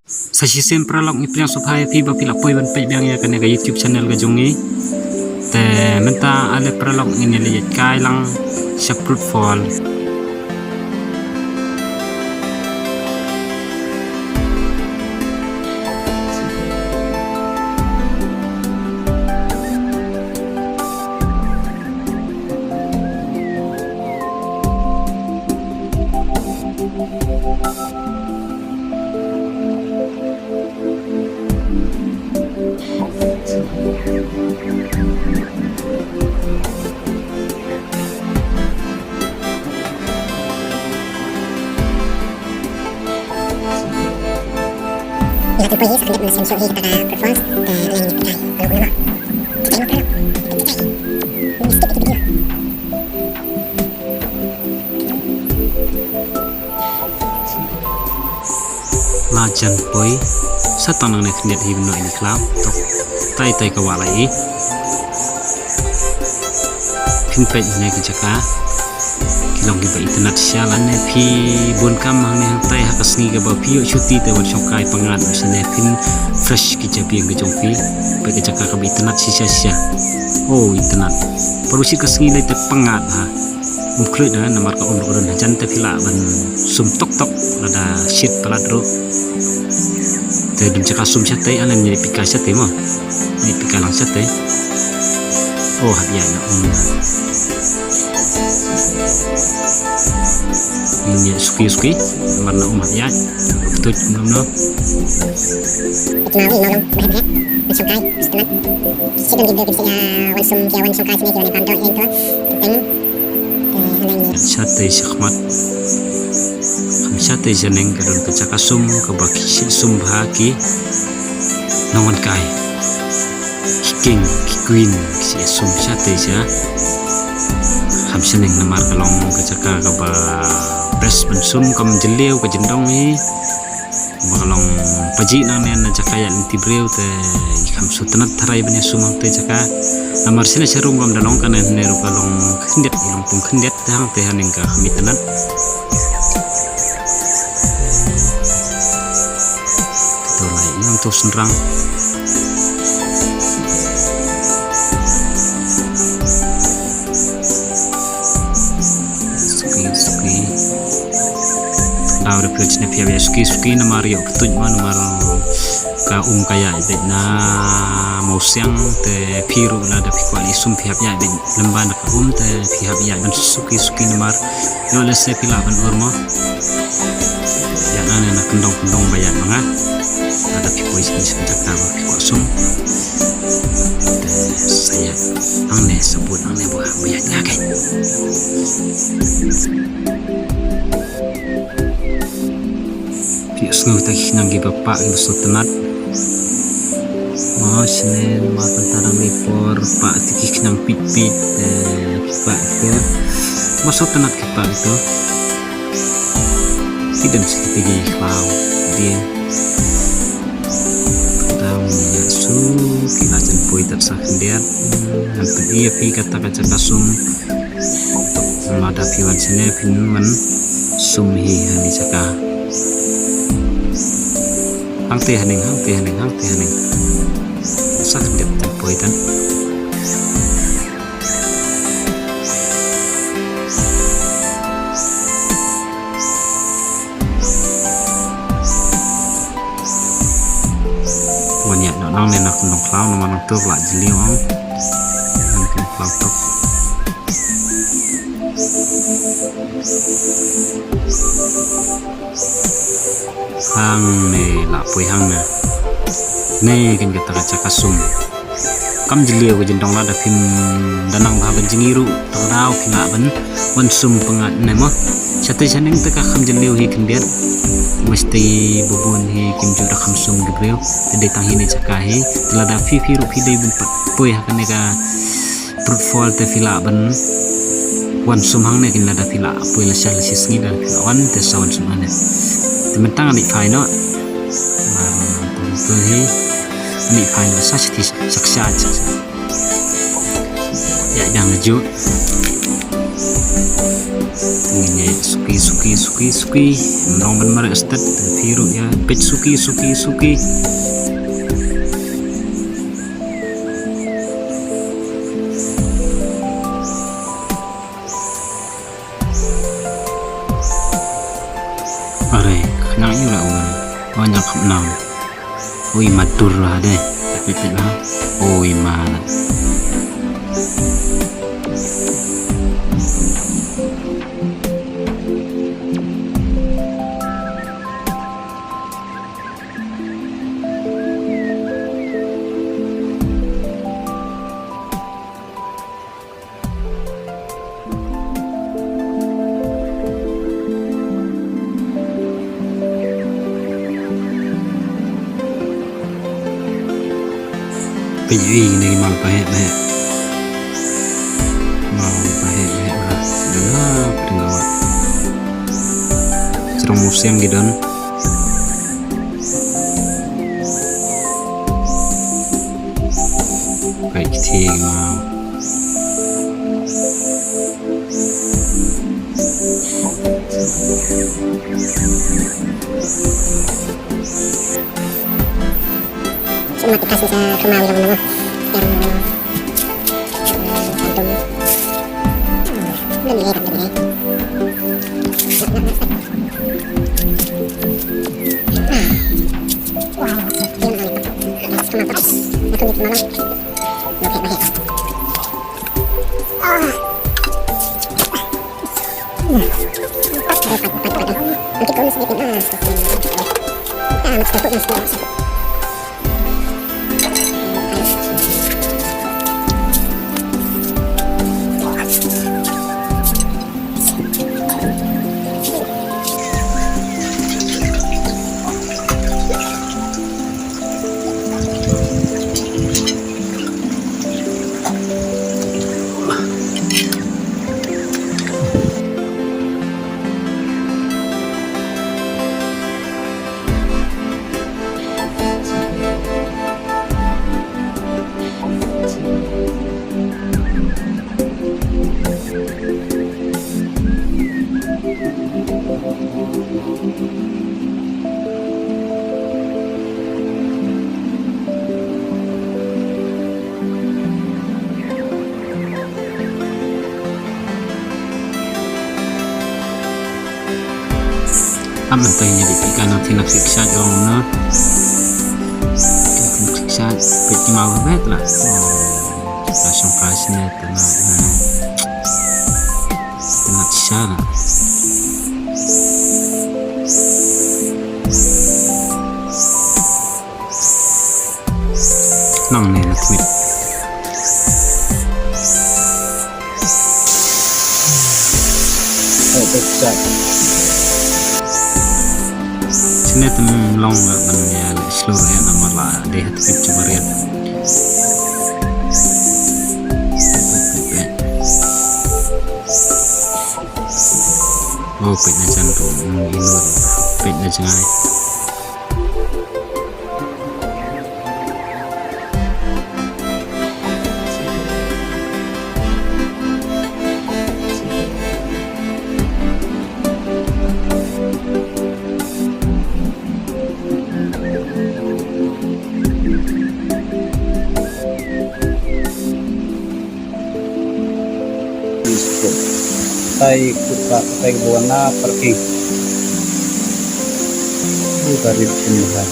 Sashi sempre lang ipriang supaya pi ba pila poi ban pe biang ya kan ga YouTube channel ga jongi te menta ale pralong ini le kai lang shaprut fall Ila tupoy sa kanila na sensyo hita ka performance ka lang ni patay ano na patay mo pero skip itu video lajan poi sa tanang na knet hibno ini club tok tai tai ka walai pin pe ne ka jaka kilong giba internet sialan ne pi bon kam hang ne tai hakas ngi ga ba pi chuti te wan shokai pangat usane pin fresh ki jabi ga jong pi pe ka jaka ka internet sia oh internet parusi ka sngi le te pangat ha mukre da namar ka on ron jan te pila ban sum tok tok ada shit paladro te dum jaka sum chatai anan ni pika chatai mo ni pika lang chatai oh habia na ini suki warna umat ya betul belum no mau nolong berhenti mensongkai setelah sidang gitu bisa wansum kia wansongkai sini kira pando itu penting ini chatai syakmat chatai jeneng kadon kecaka sum ke baki sum bahaki nongon kai king queen si sum chatai ja ham seneng namar kalong kecaka ke ba bres mensum kam jeliu ke jendong ni balong paji nang ne na jaka ya inti breu te kam sutanat tharai bani sumang te jaka namar sine serum gam danong kan ne ru kalong khendet ilong pung khendet tang te haning ka khamitanat to lai yang to senrang daur pej ne pia ski na mario ketuj man mar ka kaya ibe na mausiang te piru na da pikwali sum pia ya ibe lemban ka te pia ya ban ski na mar yo le se pila ban urmo ya na kendong bayat manga ada pikoi sini sebentar ka pikwa sum te saya angne sebut angne buah bayat ngakai Sengau tak nang gi bapak ngi tenat oh senen ma tentara mipor pak tiki nang pipit pak itu masuk tenat kita itu tidak seperti di klau dia tahu ya su kita jemput tersak dia hampir dia pi kata kaca kasum untuk menghadapi wan sini pinman sumhi hani caka hang teh haning sak dep tempoi tan wanyak nang ne nak nong klau nang nong tok la jeli ong nang ken klau tok hang ne la poi hang na ne kan kata kaca kasum kam jeliu ke jendong la da pin danang ba ban jingiru tang dau pina ban wan sum pengat ne mo chate chaneng te ka kam jeliu hi kan biat mesti bubun hi kim ju da kam sum gibreu de tang hi ne chaka hi la da fi ru fi de bin pat poi ha kan ne ka brut fall te fila ban wan sum hang ne kin la da fila poi la sal sis ngi da fila wan te sawan sum ne mentang ni fai no hi ni fai no sa chi saksa ya dang ju ngene suki menong ben mare stet biru ya pet suki are kenyang yu lah uang banyak enam oi madur lah deh pipit lah oi mana Pijui ini mal pahe lah sudah pengawa serong musim gitu baik sih mau cuma dikasih saya kemau yang mana yang cantum lebih enak wow dia mana itu kemau terus aku di malam lebih nanti kau sedikit masih aman tanya di ikan nanti siksa dong no siksa peti mau bet lah langsung kasih tenat sana nang nih nasmit siksa sini tem long ya seluruh ya nama lah deh tapi coba lihat oh pet na jantung inur pet na jangai tay buana parking dari penyuhan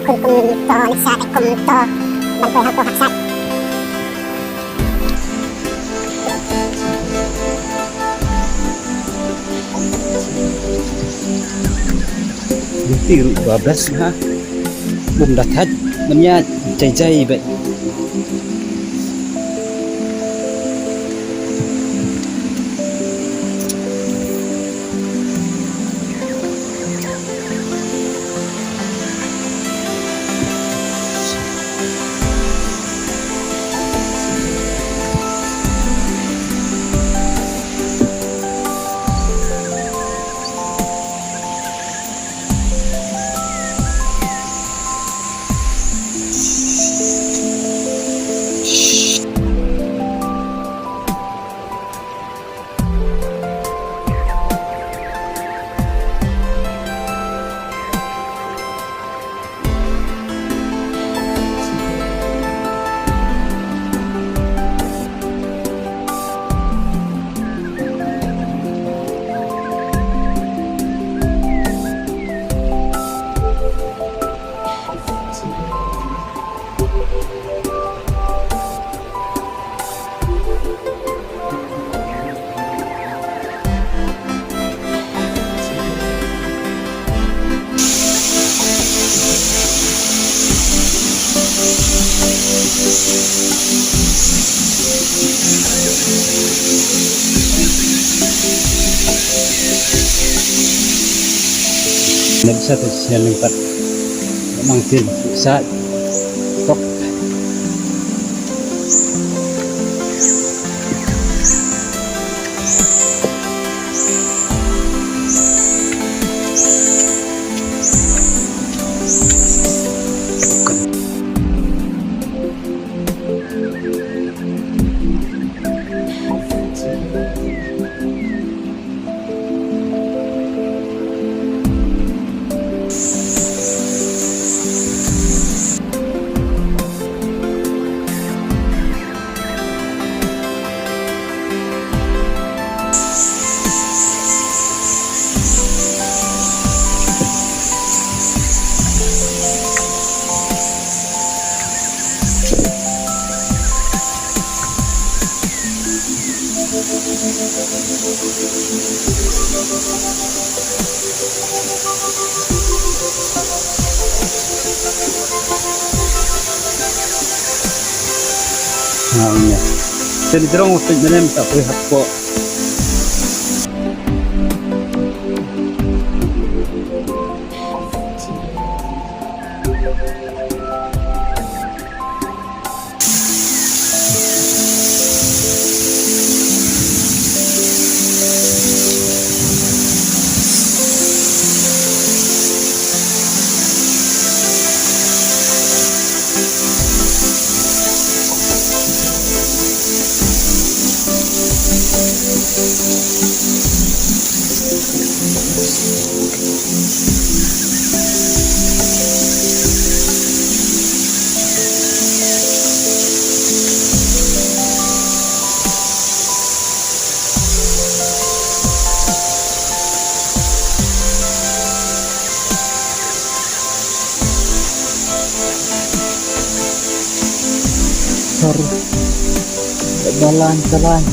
kun to nagsa kun to bagkoy hako haksat. Bukti ru 12 ha. Bum dathat namanya jai bet. Nagsa to siya lingpat. Mangkin sa tok. Nah, jadi terong untuk menem tak boleh hapko. Jalan-jalan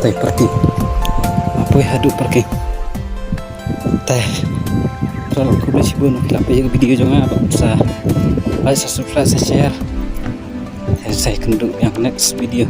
tay parking apoy hadu parking teh kalau ko ba sibon klap yung video jo nga sa like subscribe sa share saya kenduk yang next video